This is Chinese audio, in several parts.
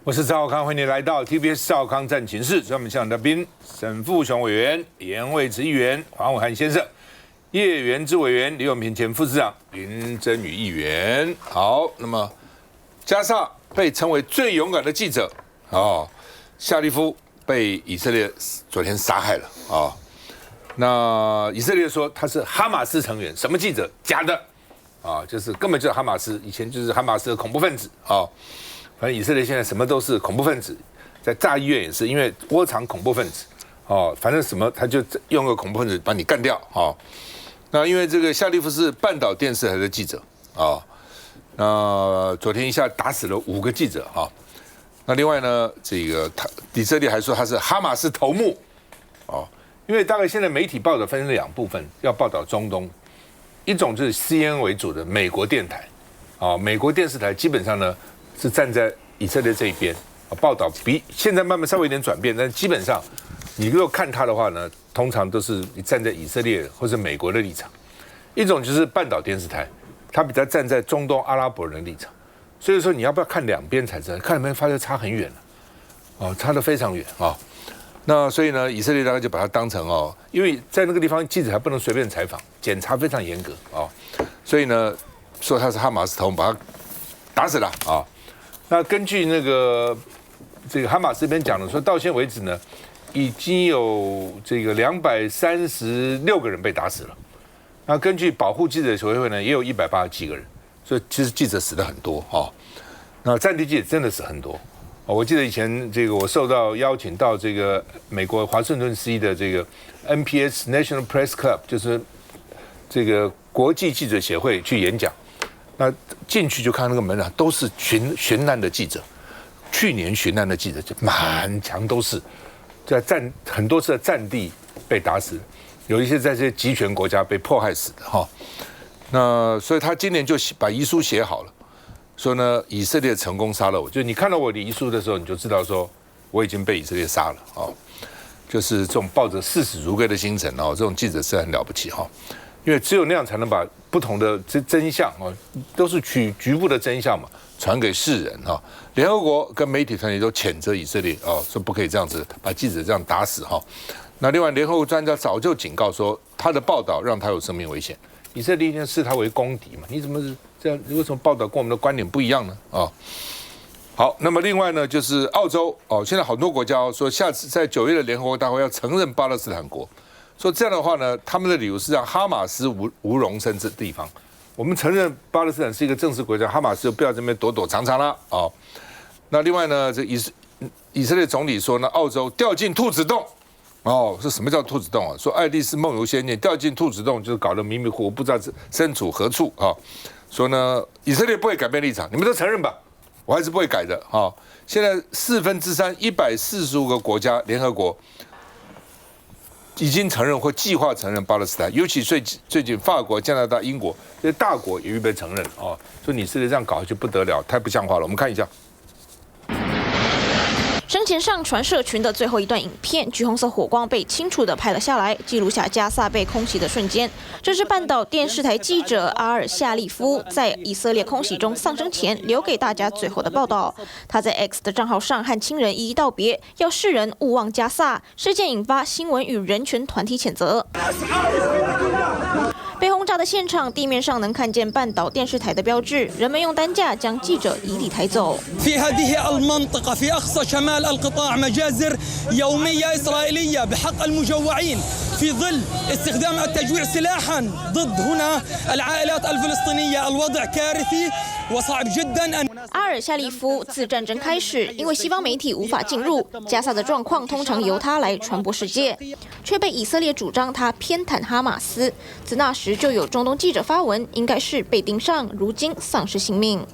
我是赵少康，欢迎你来到 TBS 赵少康战情室。我们现场的宾沈富雄委员、严惠慈议员、黄伟汉先生、叶元之委员、李永平前副市长、林珍宇议员。好，那么加萨被称为最勇敢的记者夏利夫被以色列昨天杀害了那以色列说他是哈马斯成员，什么记者？假的就是根本就是哈马斯，以前就是哈马斯的恐怖分子反正以色列现在什么都是恐怖分子，在炸医院也是，因为窝藏恐怖分子反正什么他就用个恐怖分子把你干掉那因为这个夏利夫是半岛电视台的记者那昨天一下打死了5个记者那另外呢，这个以色列还说他是哈马斯头目因为大概现在媒体报道分成2部分，要报道中东，一种就是 CNN 为主的美国电台美国电视台基本上呢是站在以色列这一边报道比现在慢慢稍微有点转变，但基本上你如果看他的话呢，通常都是站在以色列或者美国的立场。一种就是半岛电视台，他比较站在中东阿拉伯人的立场，所以说你要不要看2边才知道，看2边发现差很远了差得非常远那所以呢，以色列大概就把它当成因为在那个地方记者还不能随便采访，检查非常严格所以呢说他是哈马斯头目，把他打死了那根据那个这个哈马斯这边讲的说，到现在为止呢，已经有这个236个人被打死了。那根据保护记者协会呢，也有187个人，所以其实记者死的很多那战地记者真的死很多我记得以前这个我受到邀请到这个美国华盛顿 DC 的这个 NPS National Press Club， 就是这个国际记者协会去演讲。那进去就看那个门都是巡难的记者，去年巡难的记者就满墙都是，在很多次的战地被打死，有一些在这些集权国家被迫害死的那所以他今年就把遗书写好了，说呢以色列成功杀了我，就你看到我的遗书的时候，你就知道说我已经被以色列杀了就是这种抱着视死如归的精神这种记者是很了不起因为只有那样才能把不同的真相都是局部的真相嘛，传给世人联合国跟媒体团体都谴责以色列说不可以这样子把记者这样打死那另外联合国专家早就警告说，他的报道让他有生命危险，以色列一定视他为公敌嘛，你怎么是这样？为什么报道跟我们的观点不一样呢？好，那么另外呢，就是澳洲现在很多国家说下次在9月的联合国大会要承认巴勒斯坦国。说这样的话呢，他们的理由是让哈马斯无容身之地方。我们承认巴勒斯坦是一个正式国家，哈马斯就不要这边躲躲藏藏了那另外呢，这以色列总理说呢，澳洲掉进兔子洞是什么叫兔子洞说爱丽丝梦游仙境掉进兔子洞，就是搞得迷迷糊糊，不知道身处何处说呢，以色列不会改变立场，你们都承认吧，我还是不会改的现在3/4 145个国家联合国已经承认或计划承认巴勒斯坦，尤其最近法国、加拿大、英国这些大国也预备承认说你是这样搞下去不得了，太不像话了。我们看一下。生前上传社群的最后一段影片，橘红色火光被清楚地拍了下来，记录下加萨被空袭的瞬间。这是半岛电视台记者阿尔夏利夫在以色列空袭中丧生前留给大家最后的报道。他在 X 的账号上和亲人一一道别，要世人勿忘加萨。事件引发新闻与人权团体谴责。被轰炸的现场，地面上能看见半岛电视台的标志，人们用担架将记者移地抬走。في هذه المنطقة في أقصى شمال القطاع مجازر يومية إسرائيلية بحق المجوعين في ظل استخدام التجويع سلاحا ضد هنا العائلات الفلسطينية الوضع كارثي وصعب جدا 阿尔夏利夫自战争开始，因为西方媒体无法进入，加萨的状况通常由他来传播世界，却被以色列主张他偏袒哈马斯。自那时就有中东记者发文，应该是被盯上，如今丧失性命。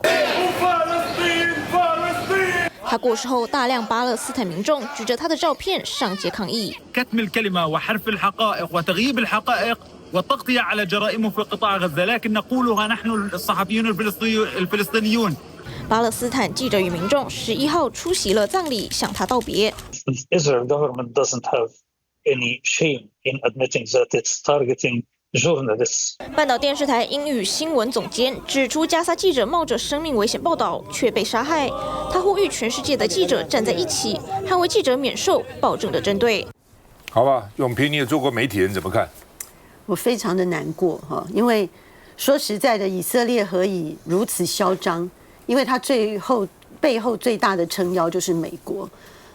他过世后，大量巴勒斯坦民众举着他的照片上街抗议。كتم الكلمة وحرف الحقائق وتغييب الحقائق والتغطية على جرائمه في قطاع غزة، لكن نقولها نحن الصحفيون الفلسطينيون。巴勒斯坦记者与民众11号出席了葬礼，向他道别。The Israel government doesn't have any shame in admitting that it's targeting 半岛电视台英语新闻总监指出，加沙记者冒着生命危险报道却被杀害。他呼吁全世界的记者站在一起，捍卫记者免受暴政的针对。好吧，永平，你也做过媒体人，怎么看？我非常的难过哈，因为说实在的，以色列何以如此嚣张？因为他背后最大的撑腰就是美国。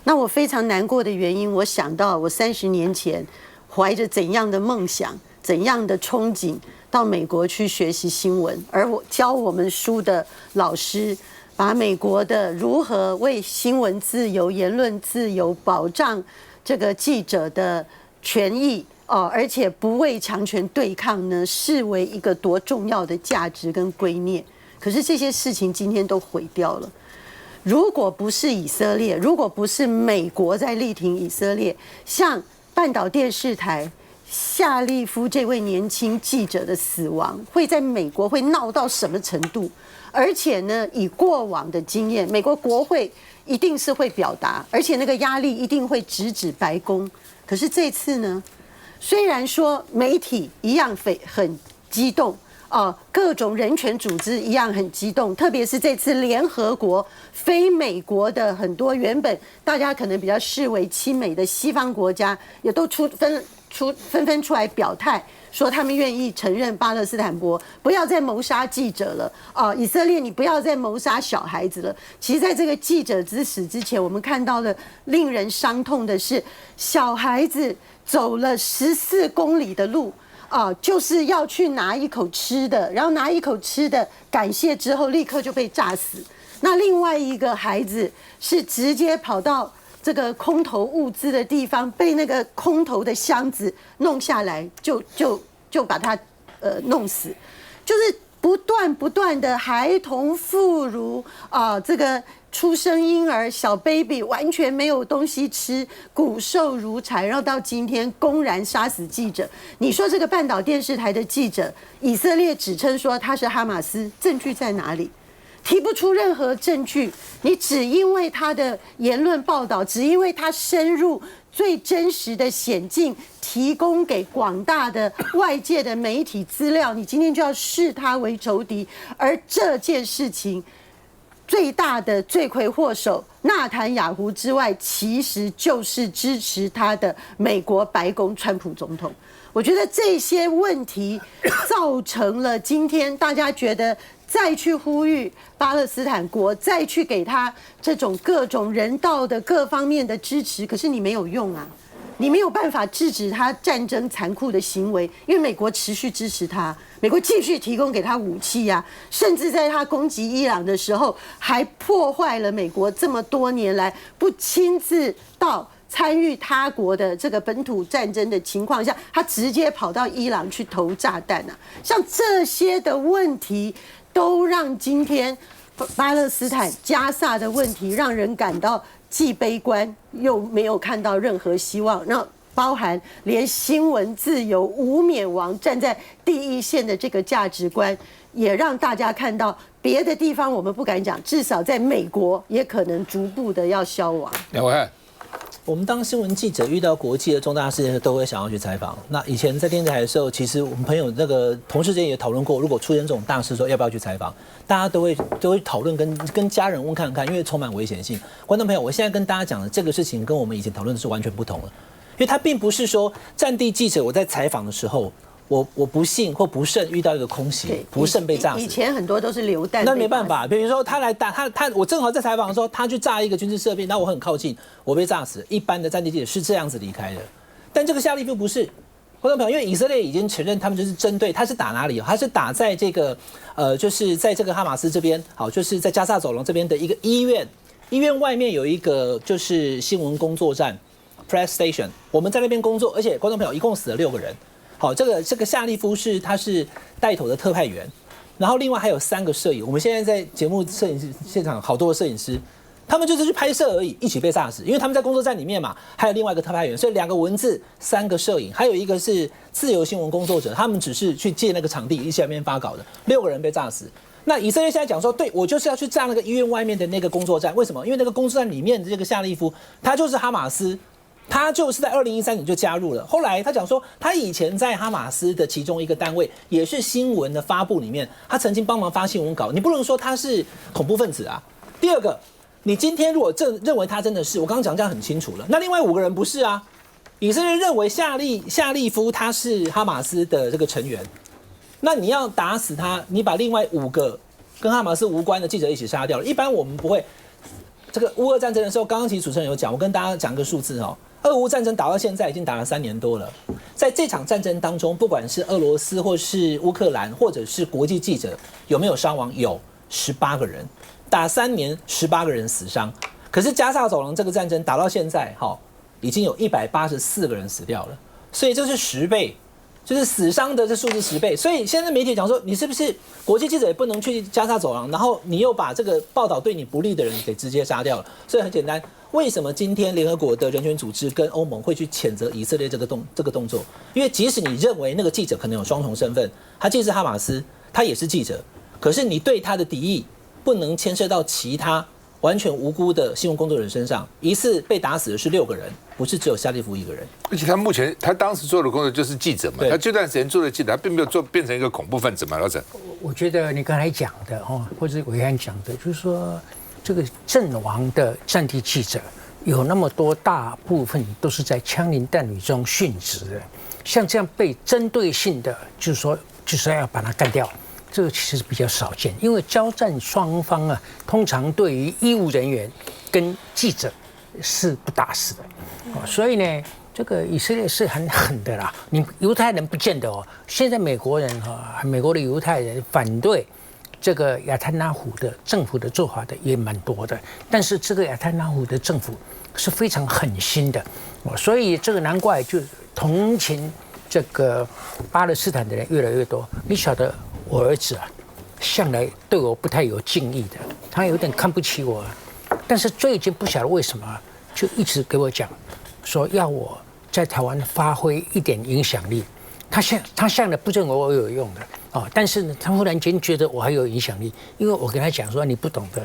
那我非常难过的原因，我想到我30年前怀着怎样的梦想、怎样的憧憬到美国去学习新闻，而我教我们书的老师把美国的如何为新闻自由、言论自由保障这个记者的权益而且不为强权对抗呢，视为一个多重要的价值跟圭臬。可是这些事情今天都毁掉了。如果不是以色列，如果不是美国在力挺以色列，像半岛电视台夏利夫这位年轻记者的死亡，会在美国会闹到什么程度？而且呢，以过往的经验，美国国会一定是会表达，而且那个压力一定会直指白宫。可是这次呢，虽然说媒体一样很激动各种人权组织一样很激动，特别是这次联合国非美国的很多原本大家可能比较视为亲美的西方国家，也都纷纷出来表态，说他们愿意承认巴勒斯坦国不要再谋杀记者了以色列你不要再谋杀小孩子了。其实在这个记者之死之前，我们看到的令人伤痛的是，小孩子走了14公里的路就是要去拿一口吃的，然后拿一口吃的感谢之后立刻就被炸死。那另外一个孩子是直接跑到这个空投物资的地方，被那个空投的箱子弄下来，就把他弄死。就是不断的孩童、妇孺这个出生婴儿小 baby 完全没有东西吃，骨瘦如柴，然后到今天公然杀死记者。你说这个半岛电视台的记者，以色列指称说他是哈马斯，证据在哪里？提不出任何证据，你只因为他的言论报道，只因为他深入最真实的险境，提供给广大的外界的媒体资料，你今天就要视他为仇敌。而这件事情最大的罪魁祸首纳坦雅胡之外，其实就是支持他的美国白宫川普总统。我觉得这些问题造成了今天大家觉得再去呼吁巴勒斯坦国，再去给他这种各种人道的各方面的支持，可是你没有用啊，你没有办法制止他战争残酷的行为，因为美国持续支持他，美国继续提供给他武器啊，甚至在他攻击伊朗的时候，还破坏了美国这么多年来不亲自到参与他国的这个本土战争的情况下，他直接跑到伊朗去投炸弹啊！像这些的问题，都让今天巴勒斯坦加萨的问题让人感到既悲观又没有看到任何希望。那包含连新闻自由、无冕王站在第一线的这个价值观，也让大家看到别的地方我们不敢讲，至少在美国也可能逐步的要消亡。梁伟汉。我们当新闻记者遇到国际的重大事件，都会想要去采访。那以前在电视台的时候，其实我们朋友那个同事之间也讨论过，如果出现这种大事，说要不要去采访，大家都会讨论跟家人问看看，因为充满危险性。观众朋友，我现在跟大家讲的这个事情，跟我们以前讨论的是完全不同了，因为它并不是说战地记者我在采访的时候。我不幸或不慎遇到一个空袭，不慎被炸死。以前很多都是流弹，那没办法。比如说他来打他，我正好在采访的时候，他去炸一个军事设备，然后我很靠近，我被炸死。一般的战地记者是这样子离开的，但这个夏利夫不是。观众朋友，因为以色列已经承认他们就是针对，他是打哪里？他是打在这个就是在这个哈马斯这边，好，就是在加萨走廊这边的一个医院，医院外面有一个就是新闻工作站 （press station）， 我们在那边工作，而且观众朋友一共死了6个人。好，这个夏利夫他是带头的特派员，然后另外还有3个摄影。我们现在在节目摄影师现场好多的摄影师，他们就是去拍摄而已，一起被炸死，因为他们在工作站里面嘛。还有另外一个特派员，所以2个文字，3个摄影，还有一个是自由新闻工作者，他们只是去借那个场地一起在那边发稿的，6个人被炸死。那以色列现在讲说，对我就是要去炸那个医院外面的那个工作站，为什么？因为那个工作站里面的这个夏利夫，他就是哈马斯他就是在2013年就加入了。后来他讲说，他以前在哈马斯的其中一个单位，也是新闻的发布里面，他曾经帮忙发新闻稿。你不能说他是恐怖分子啊。第二个，你今天如果认为他真的是，我刚刚讲这样很清楚了，那另外5个人不是啊？以色列认为夏利夫他是哈马斯的这个成员，那你要打死他，你把另外5个跟哈马斯无关的记者一起杀掉了。一般我们不会。这个乌俄战争的时候，刚刚其实主持人有讲，我跟大家讲个数字哦，俄乌战争打到现在已经打了3年多了。在这场战争当中，不管是俄罗斯或是乌克兰，或者是国际记者，有没有伤亡？有18个人，打3年18个人死伤。可是加沙走廊这个战争打到现在，已经有184个人死掉了，所以这是10倍。就是死伤的这数字10倍，所以现在媒体讲说，你是不是国际记者也不能去加沙走廊，然后你又把这个报道对你不利的人给直接杀掉了？所以很简单，为什么今天联合国的人权组织跟欧盟会去谴责以色列这个动作？因为即使你认为那个记者可能有双重身份，他既是哈马斯，他也是记者，可是你对他的敌意不能牵涉到其他完全无辜的新闻工作人身上。疑似被打死的是6个人，不是只有夏利夫1个人。而且他当时做的工作就是记者嘛，他这段时间做的记者，他并没有变成一个恐怖分子嘛，老沈。我觉得你刚才讲的或者伟安讲的，就是说这个阵亡的战地记者有那么多，大部分都是在枪林弹雨中殉职的，像这样被针对性的，就是要把他干掉。这个其实是比较少见，因为交战双方啊，通常对于医务人员跟记者是不打死的，所以呢，这个以色列是很狠的啦。你犹太人不见得哦，现在美国人美国的犹太人反对这个亚特纳胡的政府的做法的也蛮多的，但是这个亚特纳胡的政府是非常狠心的，所以这个难怪就同情这个巴勒斯坦的人越来越多。你晓得？我儿子啊，向来对我不太有敬意的，他有点看不起我，但是最近不晓得为什么，就一直给我讲，说要我在台湾发挥一点影响力。他向来不认为我有用的但是呢，他忽然间觉得我还有影响力，因为我跟他讲说你不懂得，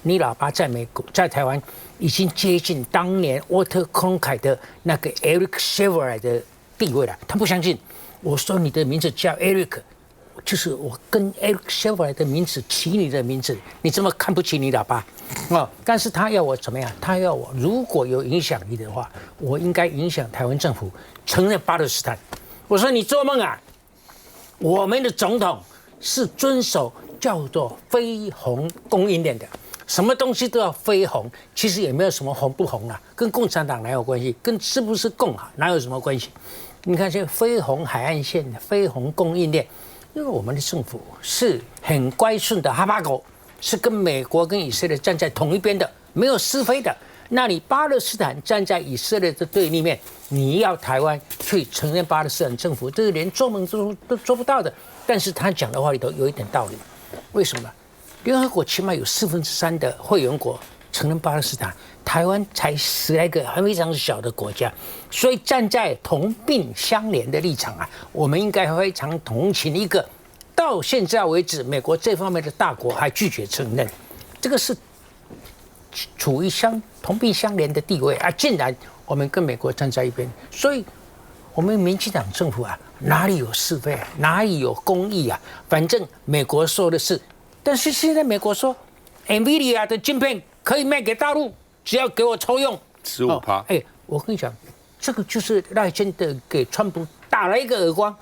你老爸在美国在台湾已经接近当年沃特康凯的那个 Eric Shevard 的地位了，他不相信。我说你的名字叫 Eric。就是我跟 Eric Shevard 的名字起你的名字，你这么看不起你老爸但是他要我怎么样？他要我如果有影响力的话，我应该影响台湾政府承认巴勒斯坦。我说你做梦啊！我们的总统是遵守叫做非红供应链的，什么东西都要非红，其实也没有什么红不红啊，跟共产党哪有关系？跟是不是共好哪有什么关系？你看这非红海岸线、非红供应链。因为我们的政府是很乖顺的哈巴狗，是跟美国跟以色列站在同一边的，没有是非的。那你巴勒斯坦站在以色列的对立面，你要台湾去承认巴勒斯坦政府，这个连做梦都做不到的。但是他讲的话里头有一点道理，为什么？联合国起码有3/4的会员国承认巴勒斯坦，台湾才10来个，还非常小的国家，所以站在同病相怜的立场啊，我们应该非常同情一个到现在为止美国这方面的大国还拒绝承认，这个是处于同病相怜的地位啊，竟然我们跟美国站在一边，所以我们民进党政府啊，哪里有是非，哪里有公义啊？反正美国说的是，但是现在美国说 ，NVIDIA 的晶片可以卖给大陆，只要给我抽用15%。我跟你讲，这个就是赖清德给川普打了一个耳光，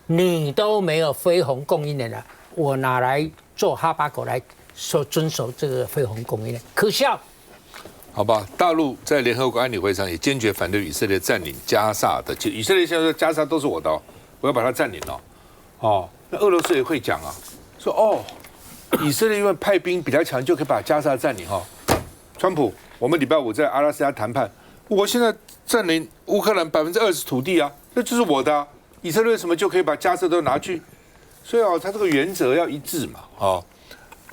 你都没有非红供应链了，我哪来做哈巴狗来说遵守这个非红供应链？可笑。好吧，大陆在联合国安理会上也坚决反对以色列占领加沙的。以色列现在说加沙都是我的我要把它占领那俄罗斯也会讲啊，说以色列因为派兵比较强，就可以把加沙占领川普，我们礼拜5在阿拉斯加谈判，我现在占领乌克兰20%土地啊，那就是我的以色列为什么就可以把加沙都拿去？所以他这个原则要一致嘛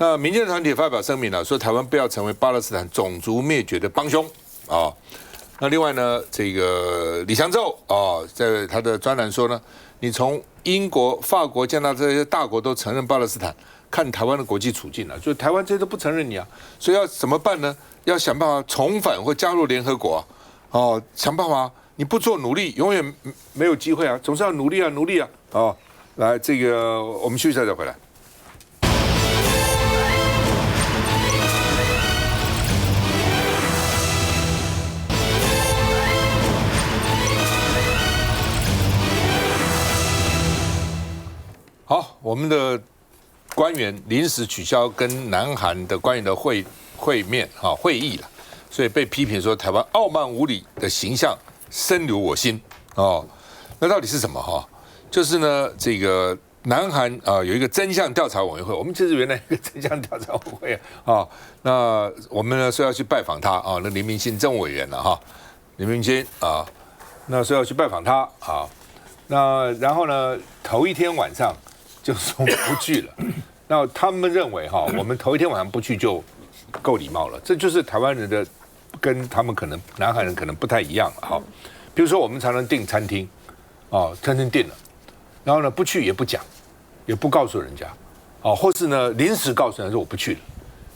那民间团体发表声明了，说台湾不要成为巴勒斯坦种族灭绝的帮凶那另外呢，这个李祥宙在他的专栏说呢，你从英国、法国、加拿大这些大国都承认巴勒斯坦，看台湾的国际处境就台湾这些都不承认你所以要怎么办呢？要想办法重返或加入联合国哦，想办法，你不做努力，永远没有机会啊，总是要努力啊，努力啊，哦，来，这个我们休息一下再回来。好，我们的官员临时取消跟南韩的官员的会议了，所以被批评说台湾傲慢无礼的形象深留我心哦。那到底是什么哈？就是呢，这个南韩有一个真相调查委员会，我们其实原来一个真相调查委员会啊，那我们呢说要去拜访他啊，那林明欽政务委员了哈，林明欽啊，那说要去拜访他啊，那然后呢头一天晚上就说不去了。那他们认为哈，我们头一天晚上不去就够礼貌了，这就是台湾人的跟他们可能南韩人可能不太一样哈。比如说我们常常订餐厅，餐厅订了，然后呢不去也不讲，也不告诉人家，或是呢临时告诉人家说我不去了。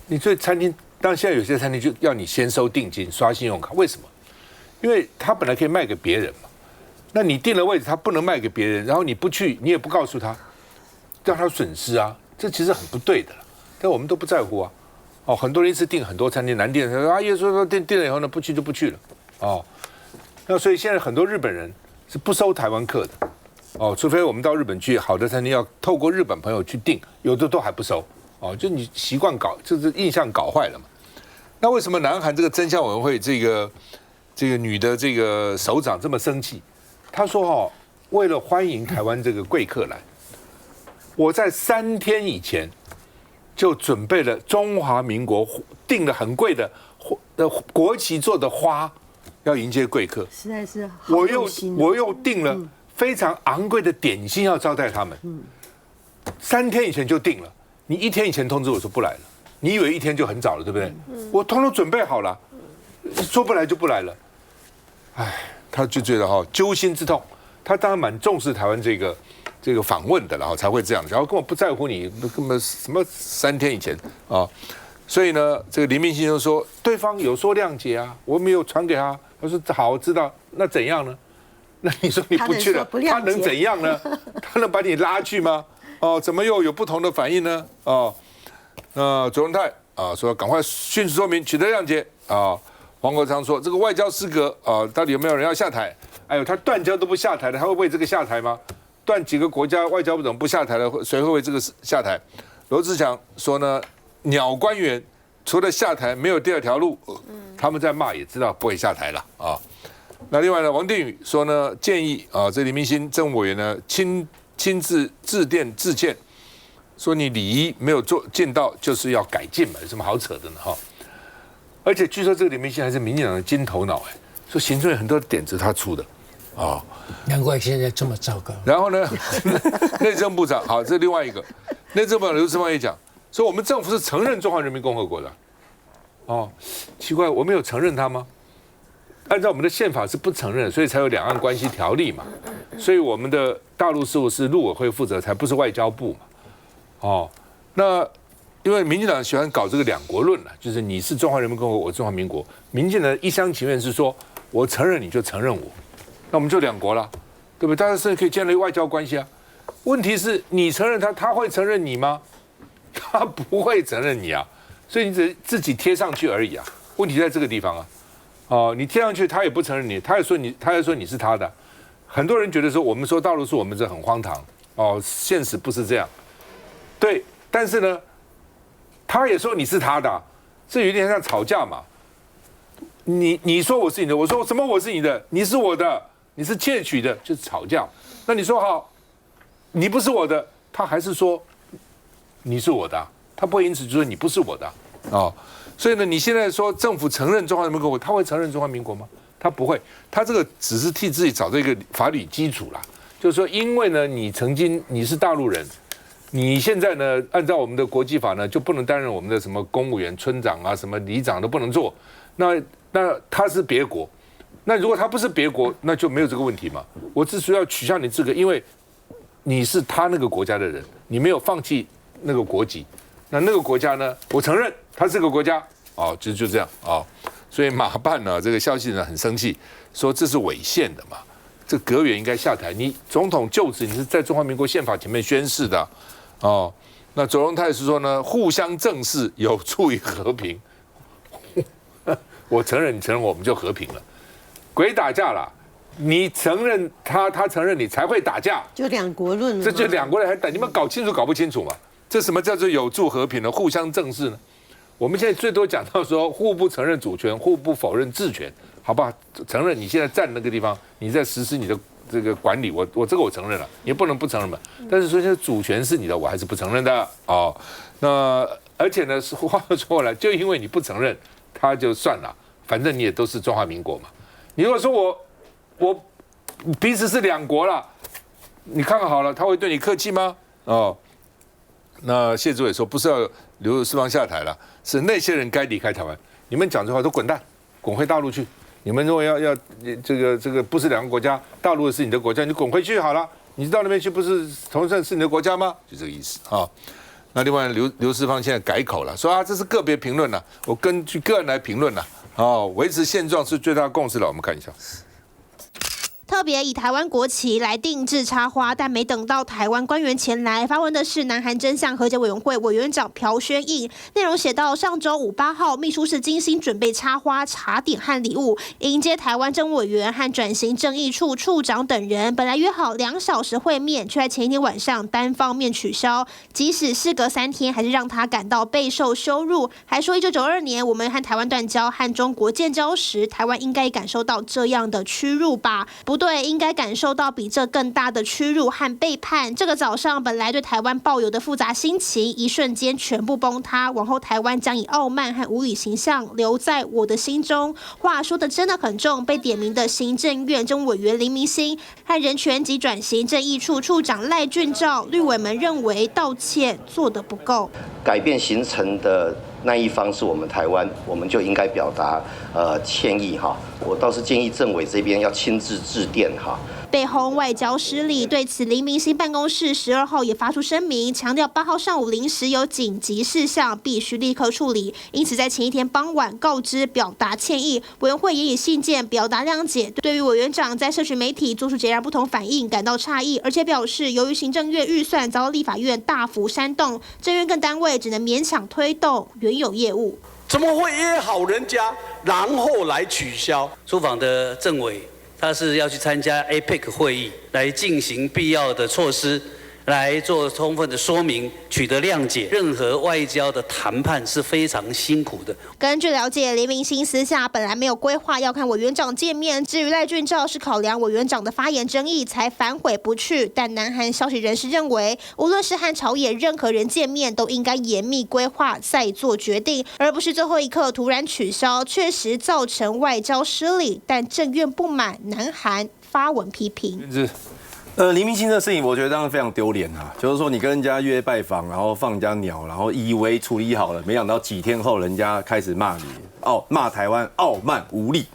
你对餐厅，当然现在有些餐厅就要你先收定金，刷信用卡，为什么？因为他本来可以卖给别人嘛，那你订了位置，他不能卖给别人，然后你不去，你也不告诉他，让他损失啊。这其实很不对的了，但我们都不在乎啊。很多人一次订很多餐厅，难订，说也说订了以后呢，不去就不去了。那所以现在很多日本人是不收台湾客的。除非我们到日本去，好的餐厅要透过日本朋友去订，有的都还不收。就你习惯搞，就是印象搞坏了嘛。那为什么南韩这个真相委员会这个女的这个首长这么生气？她说为了欢迎台湾这个贵客来。我在3天以前就准备了中华民国订了很贵的国旗做的花，要迎接贵客。实在是好用心。我又订了非常昂贵的点心要招待他们。3天以前就订了，你1天以前通知我说不来了，你以为1天就很早了，对不对？我通通准备好了，说不来就不来了。他就觉得揪心之痛。他当然蛮重视台湾这个访问的，然后才会这样，然后根本不在乎你根本什么3天以前啊，所以呢，这个林明欽就说对方有说谅解啊，我没有传给他，他说好知道，那怎样呢？那你说你不去了，他能怎样呢？他能把你拉去吗？怎么又有不同的反应呢？卓荣泰说赶快迅速说明，取得谅解啊。黄国昌说这个外交失格到底有没有人要下台？哎呦，他断交都不下台了，他会为这个下台吗？断几个国家外交部长不下台了，谁会为这个下台？罗志祥说呢，鸟官员除了下台没有第二条路，他们在骂也知道不会下台了啊。那另外呢，王定宇说呢，建议这林明欽政务委员呢亲自致电致歉，说你礼仪没有尽到，就是要改进嘛，有什么好扯的呢？而且据说这个林明欽还是民进党的金头脑，说行政院很多点子他出的。难怪现在这么糟糕。然后呢，内政部长好，这是另外一个内政部长刘志芳也讲说，我们政府是承认中华人民共和国的。奇怪，我们有承认他吗？按照我们的宪法是不承认，所以才有两岸关系条例嘛。所以我们的大陆事务是陆委会负责，才不是外交部嘛。那因为民进党喜欢搞这个两国论了，就是你是中华人民共和国，我中华民国。民进党一厢情愿是说，我承认你就承认我。那我们就两国了，对不对？大家甚至可以建立外交关系啊。问题是你承认他，他会承认你吗？他不会承认你啊，所以你只是自己贴上去而已啊。问题在这个地方啊。你贴上去，他也不承认你，他也说你是他的。很多人觉得说，我们说大陆是我们，这很荒唐现实不是这样。对，但是呢，他也说你是他的，这有点像吵架嘛。你说我是你的，我说什么我是你的，你是我的。你是窃取的，就是吵架。那你说好，你不是我的，他还是说你是我的，他不会因此就说你不是我的所以呢，你现在说政府承认中华人民共和国，他会承认中华民国吗？他不会，他这个只是替自己找到一个法理基础啦。就是说，因为呢，你是大陆人，你现在呢，按照我们的国际法呢，就不能担任我们的什么公务员、村长啊、什么里长都不能做。那他是别国。那如果他不是别国，那就没有这个问题嘛。我之所以要取消你资格，因为你是他那个国家的人，你没有放弃那个国籍。那个国家呢，我承认他是个国家就这样所以马办呢这个消息呢很生气，说这是违宪的嘛，这阁员应该下台。你总统就职，你是在中华民国宪法前面宣誓的哦。那左荣泰是说呢，互相正视有助于和平。我承认，你承认我们就和平了。鬼打架啦！你承认他承认你才会打架，就两国论了。这就两国人还打，你们搞清楚搞不清楚嘛？这什么叫做有助和平呢？互相正视呢？我们现在最多讲到说互不承认主权，互不否认治权，好不好？承认你现在站那个地方，你在实施你的这个管理，我这个我承认了，也不能不承认嘛。但是说现在主权是你的，我还是不承认的哦。那而且呢，话说回来，就因为你不承认，他就算了，反正你也都是中华民国嘛。你如果说我彼此是两国了，你看好了，他会对你客气吗？哦，那谢主委说不是要留释放下台了，是那些人该离开台湾。你们讲这话都滚蛋，滚回大陆去。你们如果要这个不是两个国家，大陆是你的国家，你滚回去好了。你到那边去不是同样是你的国家吗？就这个意思啊。那另外刘世芳现在改口了，说这是个别评论了，我根据个案来评论了。哦，维持现状是最大的共识了。我们看一下。特别以台湾国旗来定制插花，但没等到台湾官员前来发问的是南韩真相和解委员会委员长朴宣印，内容写到上周5、8号，秘书室精心准备插花、茶点和礼物，迎接台湾政务委员和转型正义处处长等人。本来约好2小时会面，却在前一天晚上单方面取消。即使事隔3天，还是让他感到备受羞辱，还说1992年我们和台湾断交、和中国建交时，台湾应该感受到这样的屈辱吧？不对，应该感受到比这更大的屈辱和背叛。这个早上本来对台湾抱有的复杂心情，一瞬间全部崩塌。往后台湾将以傲慢和无理形象留在我的心中。话说的真的很重。被点名的行政院政务委员林明昕和人权及转型正义处处长赖俊照，绿委们认为道歉做得不够。改变形成的那一方是我们台湾，我们就应该表达歉意哈。我倒是建议政委这边要亲自致电哈。被轰外交失利，对此林明昕办公室12号也发出声明，强调8号上午0时有紧急事项必须立刻处理，因此在前一天傍晚告知表达歉意。委员会也以信件表达谅解，对于委员长在社群媒体做出截然不同反应感到诧异，而且表示由于行政院预算遭立法院大幅煽动，政院跟单位只能勉强推动原有业务。怎么会约好人家，然后来取消？出访的政委他是要去参加 APEC 会议，来进行必要的措施，来做充分的说明，取得谅解。任何外交的谈判是非常辛苦的。根据了解，林明昕私下本来没有规划要看委员长见面，至于赖俊照是考量委员长的发言争议才反悔不去。但南韩消息人士认为，无论是和朝野任何人见面，都应该严密规划再做决定，而不是最后一刻突然取消，确实造成外交失礼。但政院不满，南韩发文批评。林明昕的事情，我觉得当然非常丢脸啊！就是说，你跟人家约拜访，然后放人家鸟，然后以为处理好了，没想到几天后，人家开始骂你，骂台湾傲慢无力，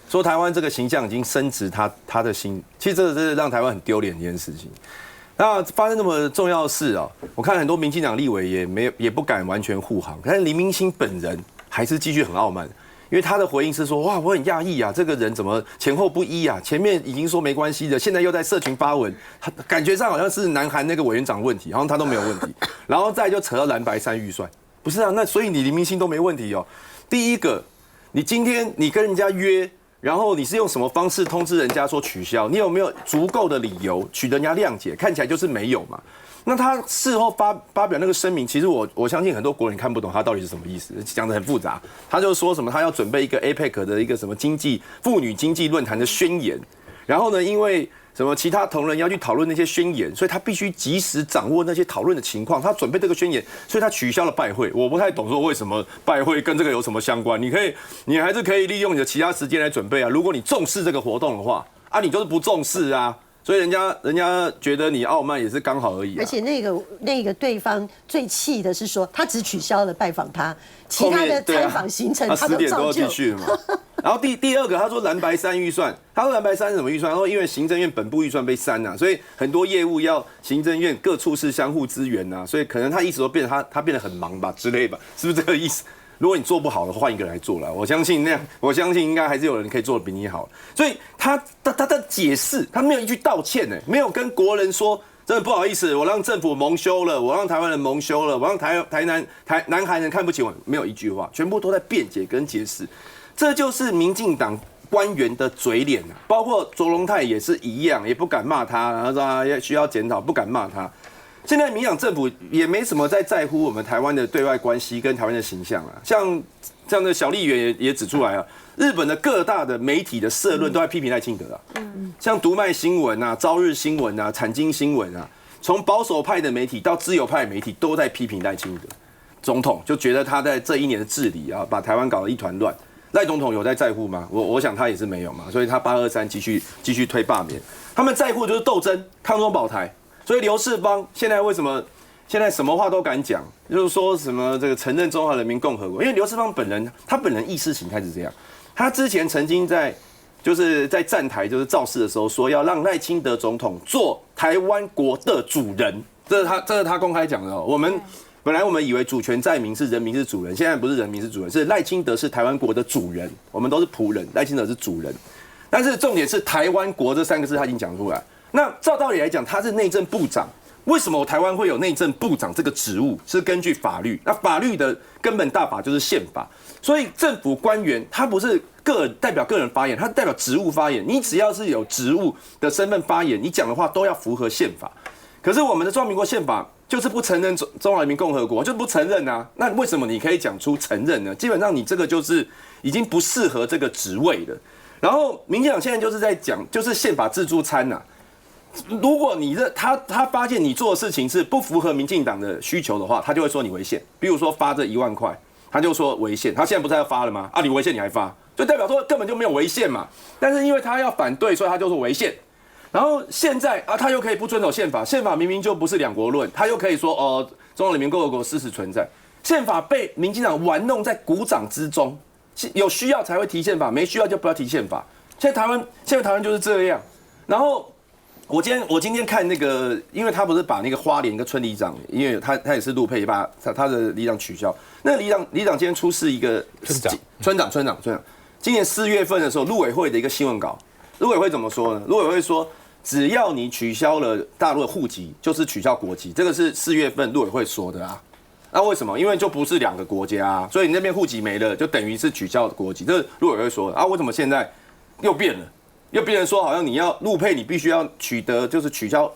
说台湾这个形象已经深植他的心。其实这是让台湾很丢脸的一件事情。那发生那么重要的事啊，我看很多民进党立委也不敢完全护航，但是林明昕本人还是继续很傲慢。因为他的回应是说，哇，我很讶异啊，这个人怎么前后不一啊？前面已经说没关系的，现在又在社群发文，他感觉上好像是南韩那个委员长问题，好像他都没有问题，然后再就扯到蓝白3预算，不是啊？那所以你林明昕都没问题哦。第一个，你今天你跟人家约，然后你是用什么方式通知人家说取消？你有没有足够的理由取得人家谅解？看起来就是没有嘛。那他事后发表那个声明，其实我相信很多国人看不懂他到底是什么意思，讲得很复杂。他就说什么他要准备一个 APEC 的一个什么妇女经济论坛的宣言，然后呢，因为什么其他同仁要去讨论那些宣言，所以他必须及时掌握那些讨论的情况。他准备这个宣言，所以他取消了拜会。我不太懂说为什么拜会跟这个有什么相关？你还是可以利用你的其他时间来准备啊。如果你重视这个活动的话，你就是不重视啊。所以人家觉得你傲慢也是刚好而已、啊。而且那个对方最气的是说，他只取消了拜访他，其他的参访行程他都照旧。10点都要继续了嘛。然后第二个，他说蓝白3预算，他说蓝白3是什么预算？他说因为行政院本部预算被删了、所以很多业务要行政院各处室相互支援啊，所以可能他意思都变成他变得很忙吧之类吧，是不是这个意思？如果你做不好的话，换一个人来做了。我相信应该还是有人可以做得比你好。所以他的解释，他没有一句道歉呢，没有跟国人说真的不好意思，我让政府蒙羞了，我让台湾人蒙羞了，我让南韩人看不起我，没有一句话，全部都在辩解跟解释。这就是民进党官员的嘴脸啊，包括卓荣泰也是一样，也不敢骂他，然后说他需要检讨，不敢骂他。现在民进党政府也没什么在乎我们台湾的对外关系跟台湾的形象啊，像这样的小立员也指出来了，日本的各大的媒体的社论都在批评赖清德啊，像读卖新闻啊、朝日新闻啊、产经新闻啊，从保守派的媒体到自由派的媒体都在批评赖清德总统，就觉得他在这1年的治理啊，把台湾搞得一团乱。赖总统有在乎吗？我想他也是没有嘛，所以他823继续推罢免，他们在乎的就是斗争、抗中保台。所以刘世芳现在为什么什么话都敢讲，就是说什么这个承认中华人民共和国？因为刘世芳本人意识形态是这样，他之前曾经在站台造势的时候说要让赖清德总统做台湾国的主人，这是他公开讲的哦。本来我们以为主权在民是人民是主人，现在不是人民是主人，是赖清德是台湾国的主人，我们都是仆人，赖清德是主人。但是重点是台湾国这3个字他已经讲出来。那照道理来讲，他是内政部长，为什么台湾会有内政部长这个职务？是根据法律，那法律的根本大法就是宪法，所以政府官员他不是代表个人发言，他代表职务发言。你只要是有职务的身份发言，你讲的话都要符合宪法。可是我们的中华民国宪法就是不承认中华人民共和国，就不承认啊。那为什么你可以讲出承认呢？基本上你这个就是已经不适合这个职位了。然后民进党现在就是在讲，就是宪法自助餐呐。如果他发现你做的事情是不符合民进党的需求的话，他就会说你违宪。比如说发这1万块，他就说违宪。他现在不是要发了吗？啊，你违宪你还发，就代表说根本就没有违宪嘛。但是因为他要反对，所以他就说违宪。然后现在啊，他又可以不遵守宪法，宪法明明就不是两国论，他又可以说中华人民共和国事实存在。宪法被民进党玩弄在股掌之中，有需要才会提宪法，没需要就不要提宪法。现在台湾就是这样。然后我今天看那个，因为他不是把那个花莲一个村里长，因为他也是陆配，把他的里长取消。那里长今天出示一个村长，今年4月份的时候，陆委会的一个新闻稿，陆委会怎么说呢？陆委会说，只要你取消了大陆的户籍，就是取消国籍，这个是4月份陆委会说的啊。那为什么？因为就不是2个国家啊，所以你那边户籍没了，就等于是取消国籍，这是陆委会说的啊。为什么现在又变了？又变成说，好像你要陆配，你必须要取得就是取消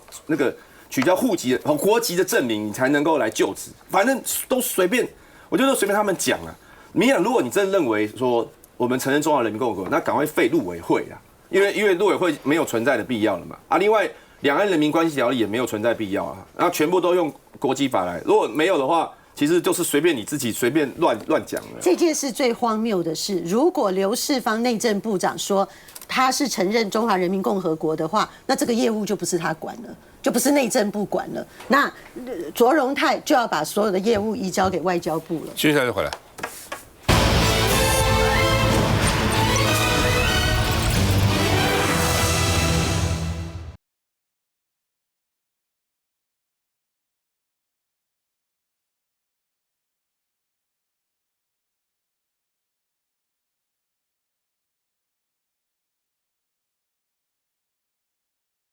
户籍和国籍的证明，你才能够来就职。反正都随便，我觉得随便他们讲啊。民进党，如果你真的认为说我们承认中华人民共和国，那赶快废陆委会啦，因为陆委会没有存在的必要了嘛。啊，另外两岸人民关系条例也没有存在必要啊，然后全部都用国籍法来。如果没有的话，其实就是随便你自己随便乱讲了。这件事最荒谬的是，如果刘世芳内政部长说他是承认中华人民共和国的话，那这个业务就不是他管了，就不是内政部管了。那卓荣泰就要把所有的业务移交给外交部了。接下来就回来。